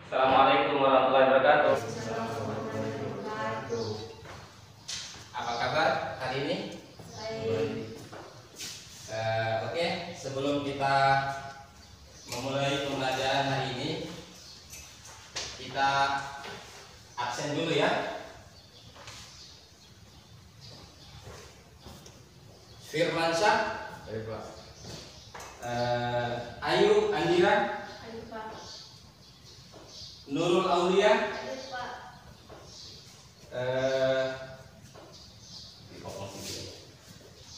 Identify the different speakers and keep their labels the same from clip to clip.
Speaker 1: Assalamualaikum warahmatullahi wabarakatuh.
Speaker 2: Apa kabar hari ini? Oke, sebelum kita memulai pembelajaran hari ini, kita absen dulu ya. Firmansyah, Ayu Andira, Nurul Aulia,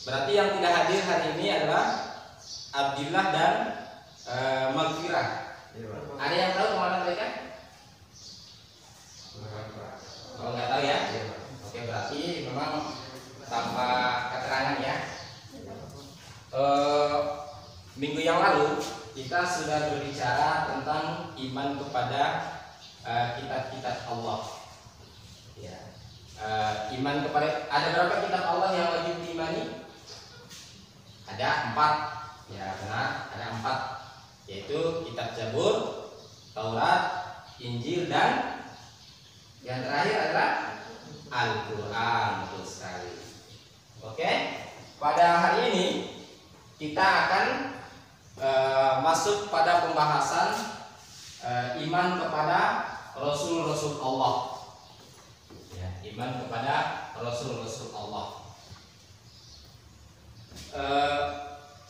Speaker 2: berarti yang tidak hadir hari ini adalah Abdillah dan Magfirah. Ada yang tahu kemana mereka? Oh, nggak tahu ya? Oke, berarti memang tanpa keterangan ya. Minggu yang lalu kita sudah berbicara tentang iman kepada kitab-kitab Allah. Ya. Iman kepada, ada berapa kitab Allah yang wajib diimani? Ada 4. Ya benar, ada 4, yaitu kitab Zabur, Taurat, Injil, dan yang terakhir adalah Al-Quran. Betul sekali. Oke, pada hari ini kita akan masuk pada pembahasan iman kepada Rasul-Rasul Allah. Ya, iman kepada Rasul-Rasul Allah.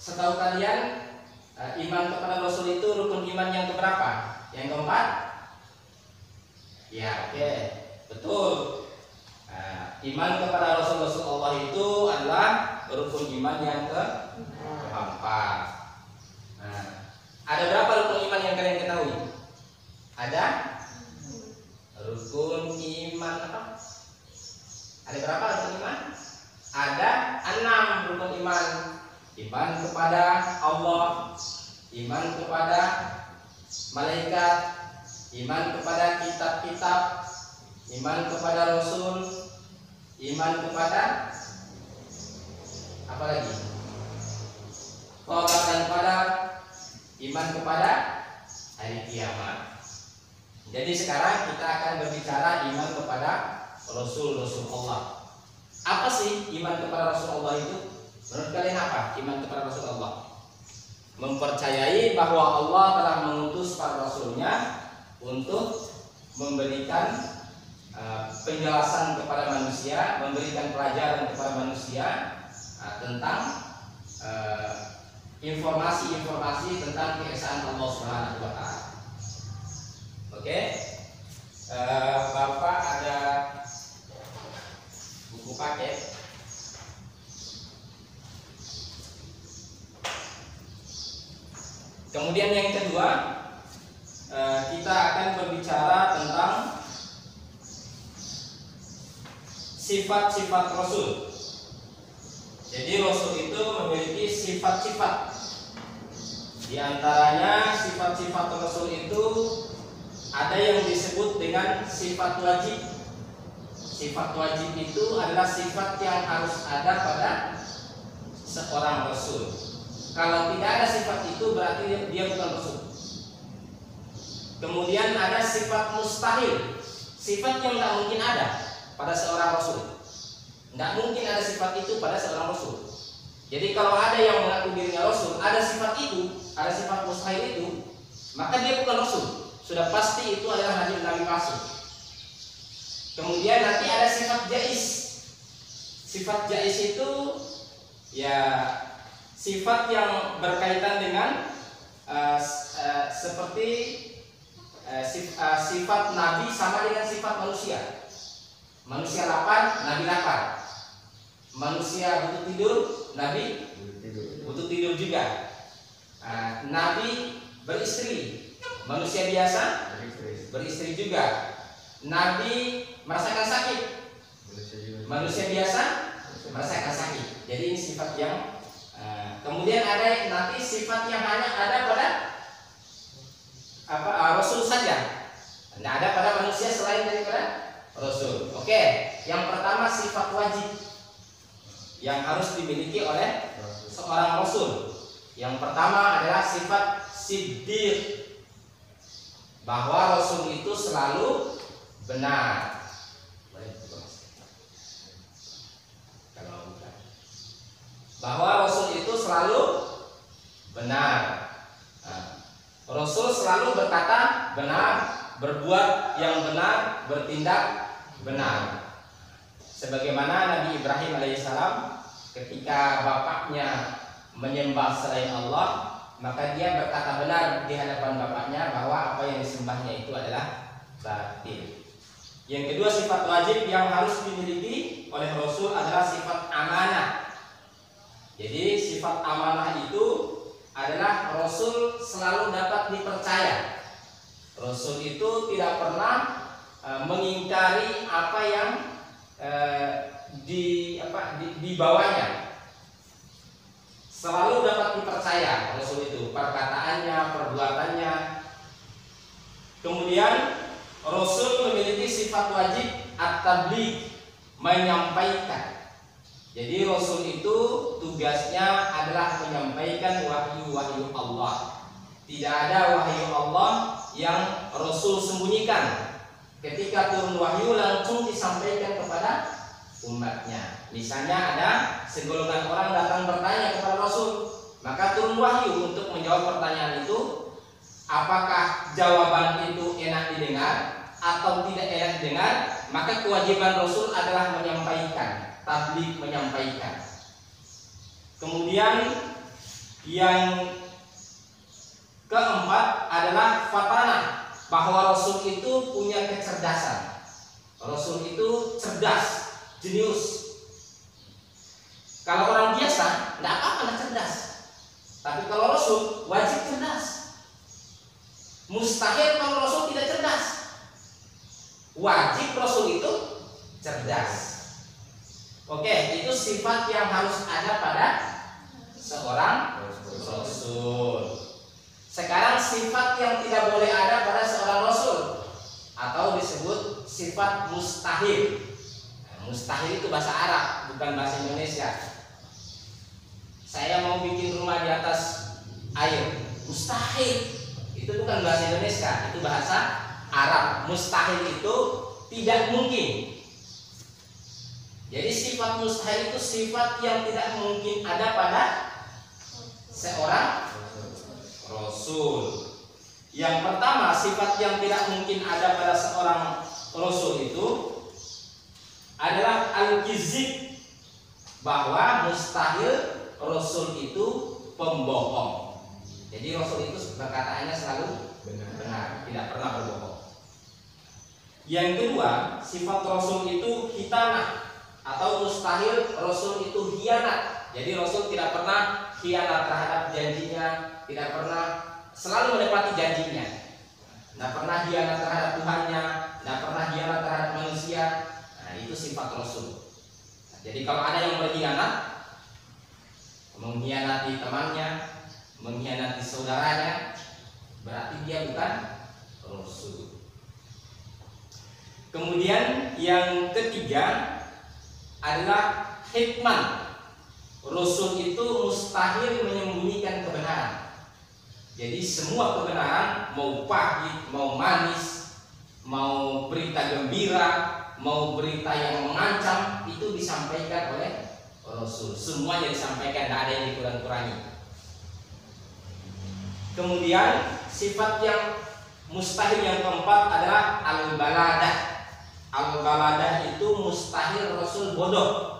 Speaker 2: Setahu kalian, iman kepada Rasul itu rukun iman yang keberapa? Yang keempat? Ya, oke, betul. Iman kepada Rasul-Rasul Allah itu adalah rukun iman yang keempat. Ada berapa rukun iman yang kalian ketahui? Ada rukun iman apa? Ada berapa rukun iman? Ada 6 rukun iman. Iman kepada Allah, iman kepada malaikat, iman kepada kitab-kitab, iman kepada Rasul, iman kepada apa lagi? Qadar dan qadar, iman kepada hari kiamat. Jadi sekarang kita akan berbicara iman kepada Rasul-Rasul Allah. Apa sih iman kepada Rasul Allah itu? Menurut kalian apa iman kepada Rasul Allah? Mempercayai bahwa Allah telah mengutus para Rasulnya untuk memberikan penjelasan kepada manusia, memberikan pelajaran kepada manusia tentang informasi-informasi tentang keesaan Allah Subhanahu wa Ta'ala. Oke, Bapak ada buku paket. Kemudian yang kedua, kita akan berbicara tentang sifat-sifat Rasul. Jadi Rasul itu memiliki sifat-sifat. Di antaranya sifat-sifat Rasul itu ada yang disebut dengan sifat wajib. Sifat wajib itu adalah sifat yang harus ada pada seorang Rasul. Kalau tidak ada sifat itu berarti dia bukan Rasul. Kemudian ada sifat mustahil, sifat yang tidak mungkin ada pada seorang Rasul. Tidak mungkin ada sifat itu pada seorang Rasul. Jadi kalau ada yang mengaku dirinya Rasul, ada sifat itu, ada sifat mustahil itu, maka dia bukan Rasul. Sudah pasti itu adalah nabi palsu. Kemudian nanti ada sifat jaiz. Sifat jaiz itu ya sifat yang berkaitan dengan seperti sifat nabi sama dengan sifat manusia. Manusia lapar, nabi lapar. Manusia butuh tidur, nabi butuh tidur juga. Nabi beristri, manusia biasa beristri juga. Nabi merasakan sakit, manusia biasa merasakan sakit. Jadi ini sifat yang kemudian ada nanti sifat yang hanya ada pada Rasul saja, tidak ada pada manusia selain daripada Rasul. Oke, yang pertama sifat wajib yang harus dimiliki oleh seorang Rasul. Yang pertama adalah sifat siddiq. bahwa Rasul itu selalu benar. Bahwa Rasul itu selalu benar. Rasul selalu berkata benar, berbuat yang benar, bertindak benar. Sebagaimana Nabi Ibrahim alaihissalam ketika bapaknya menyembah selain Allah, maka dia berkata benar di hadapan bapaknya bahwa apa yang disembahnya itu adalah batil. Yang kedua, sifat wajib yang harus dimiliki oleh Rasul adalah sifat amanah. Jadi sifat amanah itu adalah Rasul selalu dapat dipercaya. Rasul itu tidak pernah mengingkari apa yang dibawanya. Selalu dapat dipercaya Rasul itu, perkataannya, perbuatannya. Kemudian Rasul memiliki sifat wajib at-tabligh, menyampaikan. Jadi Rasul itu tugasnya adalah menyampaikan wahyu-wahyu Allah. Tidak ada wahyu Allah yang Rasul sembunyikan. Ketika turun wahyu langsung disampaikan kepada umatnya. Misalnya ada segolongan orang datang bertanya kepada Rasul, maka turun wahyu untuk menjawab pertanyaan itu. Apakah jawaban itu enak didengar atau tidak enak didengar? Maka kewajiban Rasul adalah menyampaikan. Tabligh, menyampaikan. Kemudian yang keempat adalah fatanah, bahwa Rasul itu punya kecerdasan. Rasul itu cerdas, jenius. Kalau orang biasa tidak apa-apa cerdas, tapi kalau Rasul wajib cerdas. Mustahil kalau Rasul tidak cerdas. Wajib Rasul itu cerdas. Oke, itu sifat yang harus ada pada seorang Rasul. Sekarang sifat yang tidak boleh ada pada seorang Rasul, atau disebut sifat mustahil. Mustahil itu bahasa Arab, bukan bahasa Indonesia. Saya mau bikin rumah di atas air, mustahil. Itu bukan bahasa Indonesia, itu bahasa Arab. Mustahil itu tidak mungkin. Jadi sifat mustahil itu sifat yang tidak mungkin ada pada seorang Rasul. Yang pertama, sifat yang tidak mungkin ada pada seorang Rasul itu adalah al-kizib, bahwa mustahil Rasul itu pembohong. Jadi Rasul itu perkataannya selalu benar, tidak pernah berbohong. Yang kedua, sifat Rasul itu khitanah, atau mustahil Rasul itu khianat. Jadi Rasul tidak pernah khianat terhadap janjinya, tidak pernah, selalu menepati janjinya. Tidak pernah khianat terhadap Tuhannya, tidak pernah khianat terhadap manusia. Nah, itu sifat Rasul. Nah, jadi kalau ada yang berkhianat, mengkhianati temannya, mengkhianati saudaranya, berarti dia bukan Rasul. Kemudian yang ketiga adalah hikmah. Rasul itu mustahil menyembunyikan kebenaran. Jadi semua kebenaran, mau pahit, mau manis, mau berita gembira, mau berita yang mengancam, itu disampaikan oleh Rasul. Semuanya disampaikan, tidak ada yang dikurang-kurangi. Kemudian sifat yang mustahil yang keempat adalah al-baladah. Al-baladah itu mustahil Rasul bodoh.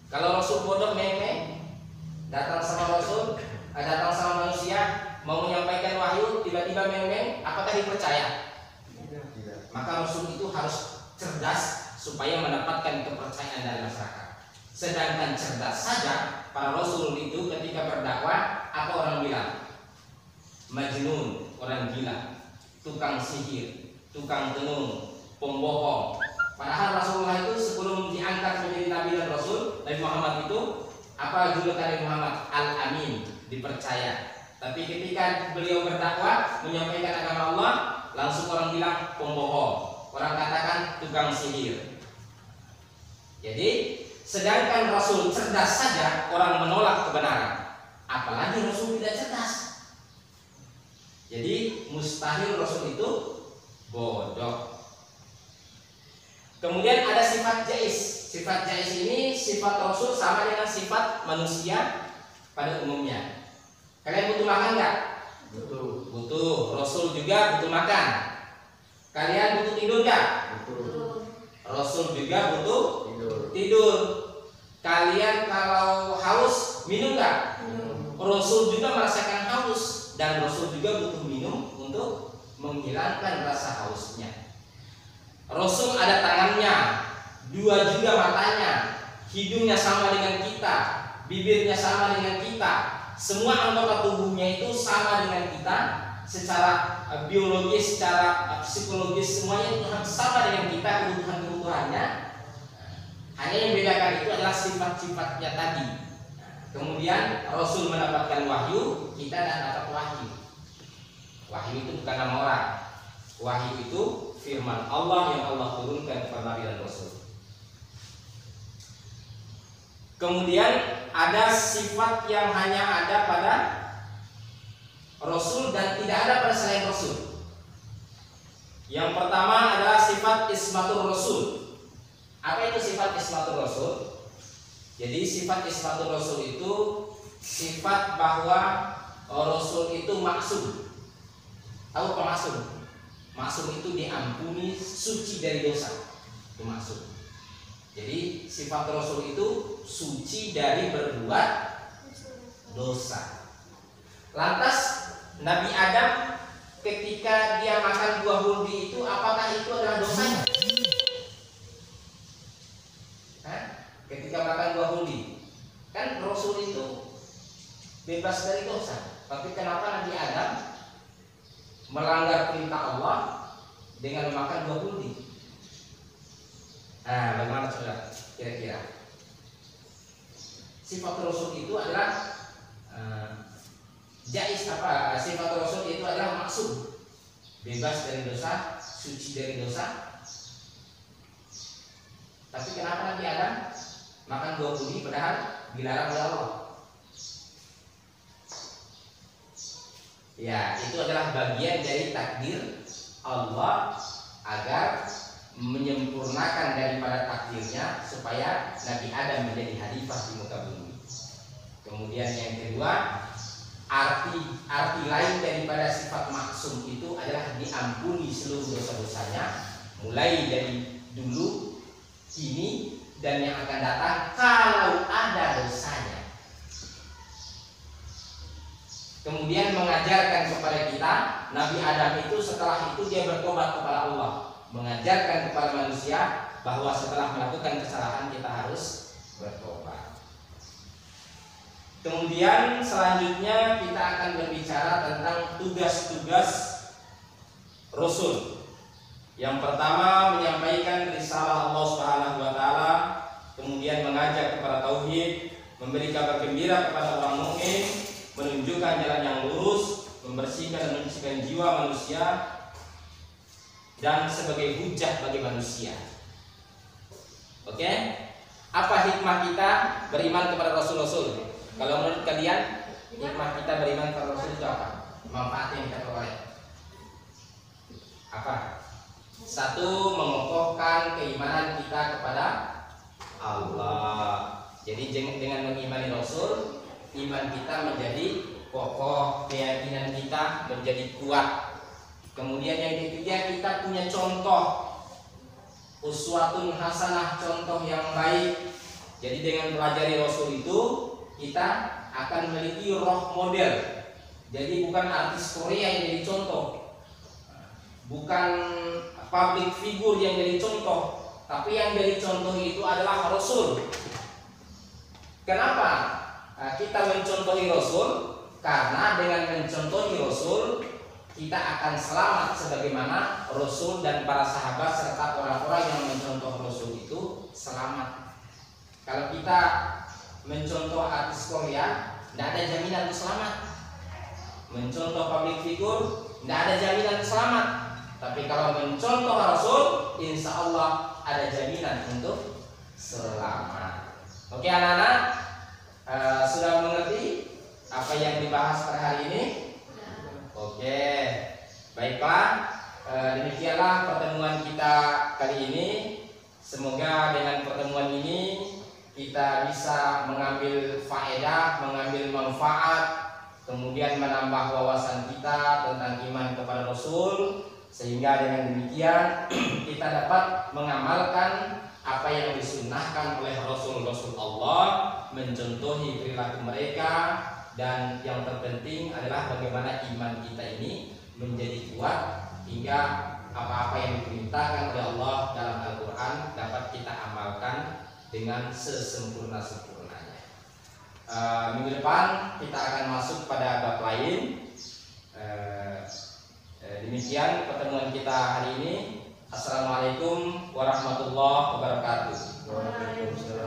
Speaker 2: Kalau Rasul bodoh meme, datang sama Rasul, datang sama manusia, mau menyampaikan wahyu, tiba-tiba meme, apakah dipercaya? Tidak. Maka Rasul itu harus cerdas supaya mendapatkan kepercayaan dari masyarakat. Sedangkan cerdas saja para Rasul itu ketika berdakwah, apa orang bilang? Majnun, orang gila, tukang sihir, tukang tenung, pembohong. Padahal Rasulullah itu sebelum diangkat menjadi Nabi dan Rasul, Nabi Muhammad itu apa julukan Nabi Muhammad? Al-Amin, dipercaya. Tapi ketika beliau berdakwah menyampaikan agama Allah, langsung orang bilang pembohong. Orang katakan tukang sihir. Jadi sedangkan Rasul cerdas saja orang menolak kebenaran, apalagi Rasul tidak cerdas. Jadi mustahil Rasul itu bodoh. Kemudian ada sifat jais. Sifat jais ini sifat Rasul sama dengan sifat manusia pada umumnya. Kalian butuh makan nggak?
Speaker 3: Betul.
Speaker 2: Butuh. Rasul juga butuh makan. Kalian butuh tidur nggak?
Speaker 3: Betul.
Speaker 2: Rasul juga butuh
Speaker 3: Tidur.
Speaker 2: tidur. Kalian kalau haus minum nggak? Rasul juga merasakan haus dan Rasul juga butuh minum untuk menghilangkan rasa hausnya. Rasul ada tangannya, dua juga matanya, hidungnya sama dengan kita, bibirnya sama dengan kita, semua anggota tubuhnya itu sama dengan kita secara biologis, secara psikologis, semuanya itu sama dengan kita, kebutuhan-kebutuhannya. Hanya yang membedakan itu adalah sifat-sifatnya tadi. Kemudian Rasul mendapatkan wahyu, kita tidak dapat wahyu. Wahyu itu bukan nama orang. Wahyu itu firman Allah yang Allah turunkan kepada Nabi dan Rasul. Kemudian ada sifat yang hanya ada pada Rasul dan tidak ada pada selain Rasul. Yang pertama adalah sifat ismatur Rasul. Apa itu sifat ismatur Rasul? Jadi sifat ismatur Rasul itu sifat bahwa Rasul itu maksum. Tahu apa maksum? Maksum itu diampuni, suci dari dosa. Itu maksum. Jadi sifat Rasul itu suci dari berbuat dosa. Lantas Nabi Adam ketika dia makan buah huldi itu, apakah itu adalah dosanya? Ketika makan buah huldi, kan Rasul itu bebas dari dosa. Tapi kenapa Nabi Adam melanggar perintah Allah dengan memakan buah huldi? Nah, bagaimana saudara? Kira-kira sifat Rasul itu adalah jais apa? Sifat Rasul itu adalah maksum, bebas dari dosa, suci dari dosa. Tapi kenapa Nabi Adam makan buah huldi padahal dilarang oleh Allah? Ya, itu adalah bagian dari takdir Allah agar menyempurnakan daripada takdirnya supaya Nabi Adam menjadi khalifah di muka bumi. Kemudian yang kedua, arti lain daripada sifat maksum itu adalah diampuni seluruh dosa-dosanya, mulai dari dulu, kini, dan yang akan datang kalau ada dosanya. Kemudian mengajarkan kepada kita, Nabi Adam itu setelah itu dia bertobat kepada Allah, mengajarkan kepada manusia bahwa setelah melakukan kesalahan kita harus bertobat. Kemudian selanjutnya kita akan berbicara tentang tugas-tugas Rasul. Yang pertama menyampaikan risalah Allah Subhanahu wa taala, kemudian mengajak kepada tauhid, memberi kabar gembira kepada orang mukmin, menunjukkan jalan yang lurus, membersihkan dan menyucikan jiwa manusia, dan sebagai hujah bagi manusia. Oke? Apa hikmah kita beriman kepada Rasul-Rasul? Kalau menurut kalian, hikmah kita beriman kepada Rasul itu apa? Manfaat yang kita peroleh apa? Satu, mengokohkan keimanan kita kepada Allah. Jadi dengan mengimani Rasul, iman kita menjadi kokoh, keyakinan kita menjadi kuat. Kemudian yang ketiga, kita punya contoh, uswatun hasanah, contoh yang baik. Jadi dengan pelajari Rasul itu kita akan memiliki roh model. Jadi bukan artis Korea yang jadi contoh, bukan public figure yang jadi contoh, tapi yang jadi contoh itu adalah Rasul. Kenapa kita mencontohi Rasul? Karena dengan mencontohi Rasul kita akan selamat sebagaimana Rasul dan para sahabat serta orang-orang yang mencontoh Rasul itu selamat. Kalau kita mencontoh artis Korea, tidak ada jaminan untuk selamat. Mencontoh public figure, tidak ada jaminan untuk selamat. Tapi kalau mencontoh Rasul, insya Allah ada jaminan untuk selamat. Oke anak-anak, sudah mengerti apa yang dibahas pada hari ini? Oke. Demikianlah pertemuan kita kali ini. Semoga dengan pertemuan ini kita bisa mengambil faedah, mengambil manfaat, kemudian menambah wawasan kita tentang iman kepada Rasul, sehingga dengan demikian kita dapat mengamalkan apa yang disunnahkan oleh Rasul-Rasul Allah, mencontohi perilaku mereka, dan yang terpenting adalah bagaimana iman kita ini menjadi kuat hingga apa-apa yang diperintahkan oleh Allah dalam Al-Quran dapat kita amalkan dengan sesempurna-sempurnanya. Minggu depan kita akan masuk pada bab lain. Demikian pertemuan kita hari ini. Assalamualaikum warahmatullahi wabarakatuh.
Speaker 3: Waalaikumsalam.